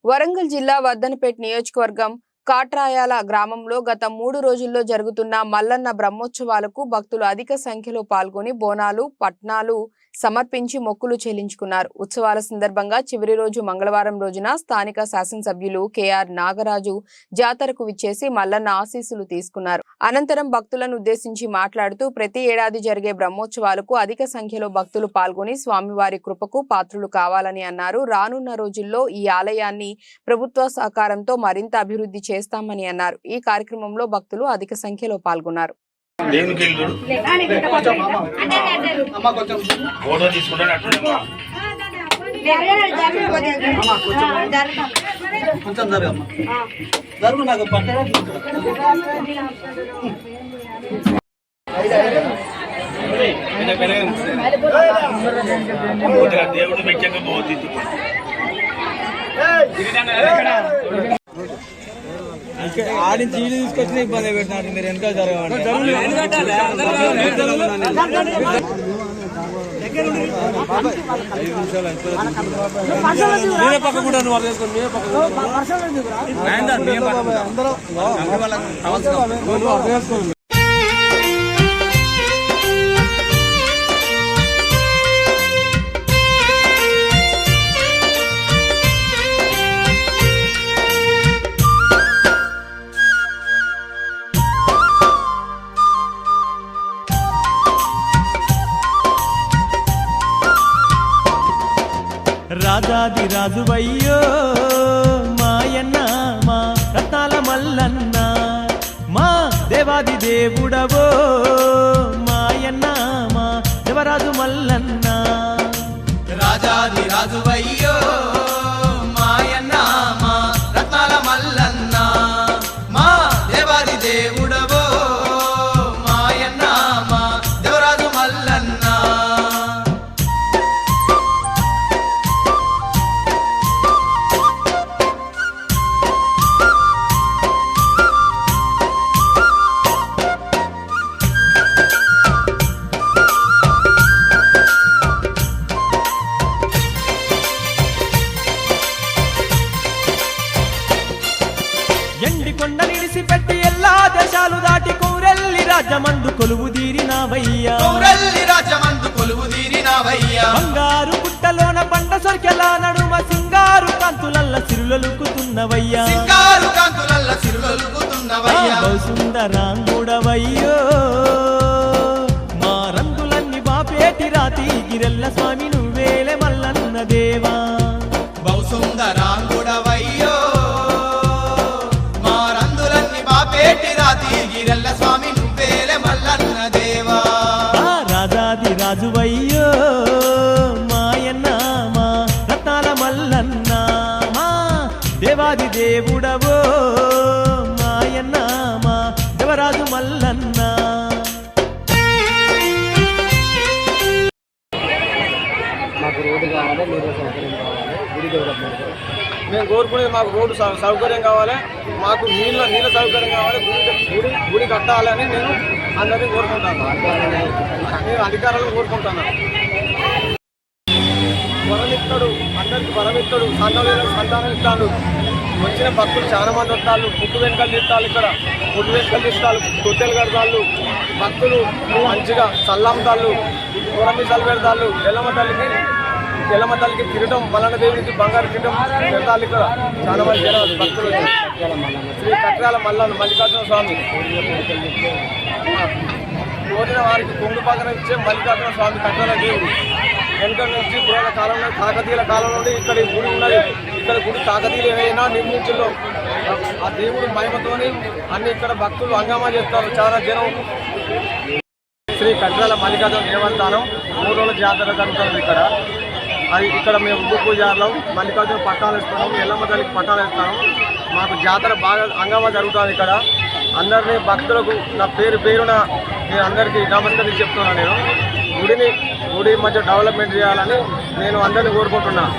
వరంగల్ జిల్లా వర్ధనపేట నియోజకవర్గం కాట్రాయాల గ్రామంలో గత 3 రోజుల్లో జరుగుతున్న మల్లన్న బ్రహ్మోత్సవాలకు భక్తులు అధిక సంఖ్యలో పాల్గొని బోనాలు, పట్నాలు సమర్పించి మొక్కులు చెల్లించుకున్నారు. ఉత్సవాల సందర్భంగా చివరి రోజు మంగళవారం రోజున స్థానిక శాసనసభ్యులు కెఆర్ నాగరాజు జాతరకు విచ్చేసి మల్లన్న ఆశీస్సులు తీసుకున్నారు. అనంతరం భక్తులను ఉద్దేశించి మాట్లాడుతూ ప్రతి ఏడాది జరిగే బ్రహ్మోత్సవాలకు అధిక సంఖ్యలో భక్తులు పాల్గొని స్వామివారి కృపకు పాత్రులు కావాలని అన్నారు. రానున్న రోజుల్లో ఈ ఆలయాన్ని ప్రభుత్వ సహకారంతో మరింత అభివృద్ధి చేస్తామని అన్నారు. ఈ కార్యక్రమంలో భక్తులు అధిక సంఖ్యలో పాల్గొన్నారు. దేవుడు మెచ్చక పోతుంది. ఆడించి ఈడు తీసుకొచ్చిన ఇబ్బంది పెట్టినారు. మీరు వెనక జరగండి. మీరే పక్క కూడా మీరే పక్క రాజాది రాజువయ్యో మాయన్న మా రత్నాల మల్లన్న మా దేవాది దేవుడవో మాయన్న మా దేవరాజు మల్లన్న. రాజాది రాజువయ్యో మాయన్న మా రత్నాల మల్లన్న మా దేవాది దేవుడవో మాయన్న మా దేవరాజు మల్లన్న. ఎండి కొండ నిడిసిపెట్టి ఎల్లా దేశాలు దాటి కౌరెల్లి రాజమందు కొలువు తీరినావయ్యా. బంగారు పుట్టలోన పంట సొర్కెల నడుమ సింగారు కాంతులల్ల సిరులొలుకుతున్నవయ్యా. సుందరాంగుడవయ్యో మా రంగులన్నీ బాపేటి రాతి గిరెల్ల స్వామి నువ్వేలే మల్లన్న దేవా. బహుసుందరాంగుడవయ్యో గిరెల్ల స్వామి నువ్వేలే మల్లన్న దేవా. రాజాది రాజువయ్యో మాయన్న మా రత్నాల మల్లన్న మా దేవాది దేవుడవో మాయన్న మా దేవరాజు మల్లన్న. మాకు రోడ్డు కావాలి, నీళ్ళ సౌకర్యం కావాలి, గుడి డెవలప్మెంట్. మేము కోరుకునేది మాకు రోడ్డు సౌకర్యం కావాలి, మాకు నీళ్ళ సౌకర్యం కావాలి, గుడి కట్టాలని నేను అందరినీ కోరుకుంటాను. నేను అధికారులను కోరుకుంటున్నాను. వరమిత్తుడు అందరికి వరమిత్తుడు, సంతానం ఇస్తాడు. వచ్చిన భక్తులు చాలా మంది వస్తారు. పుట్టు వెనుకలు ఇస్తారు, ఇక్కడ పుట్టు వెనుకలు ఇస్తారు, తొట్టెలు కడతాళ్ళు. భక్తులు మంచిగా చల్లమ్మతాళ్ళు, కూరమిసాలు పెడతాళ్ళు. ఎల్లమ్మ తల్లికి కిరీటం, మల్లన్న దేవుడికి బంగారు కిరీటం పెడతాళ్ళు. ఇక్కడ చాలా మంది జనాలు భక్తులు. శ్రీ కట్రాల మల్లికార్జున స్వామి కోరిన వారికి కొంగు పక్కన ఇచ్చే మల్లికార్జున స్వామి కట్రాల దేవుడు. వెనుక నుంచి పురాణ కాలంలో కాకతీయుల కాలం నుండి ఇక్కడ ఈ గుడి ఉన్నది. ఇక్కడ గుడి కాకతీయులు ఏమైనా నిర్మించులో ఆ దేవుడి మహిమతోని అన్ని ఇక్కడ భక్తులు హంగామా చేస్తారు. చాలా జనం. శ్రీ కట్రాల మల్లికార్జున దేవస్థానం 3 రోజుల జాతర జరుగుతుంది ఇక్కడ. అది ఇక్కడ మేము ఉప్పు పూజారులం, మల్లికార్జున పట్టాలు ఇస్తున్నాం, ఎల్లమ్మ తల్లికి పట్టాలు ఇస్తాము. మాకు జాతర బాగా హంగామా జరుగుతుంది ఇక్కడ. అందరినీ భక్తులకు నా పేరున నేను అందరికీ నమస్కరించి చెప్తున్నాను. నేను గుడి మంచిగా డెవలప్మెంట్ చేయాలని నేను అందరినీ కోరుకుంటున్నాను.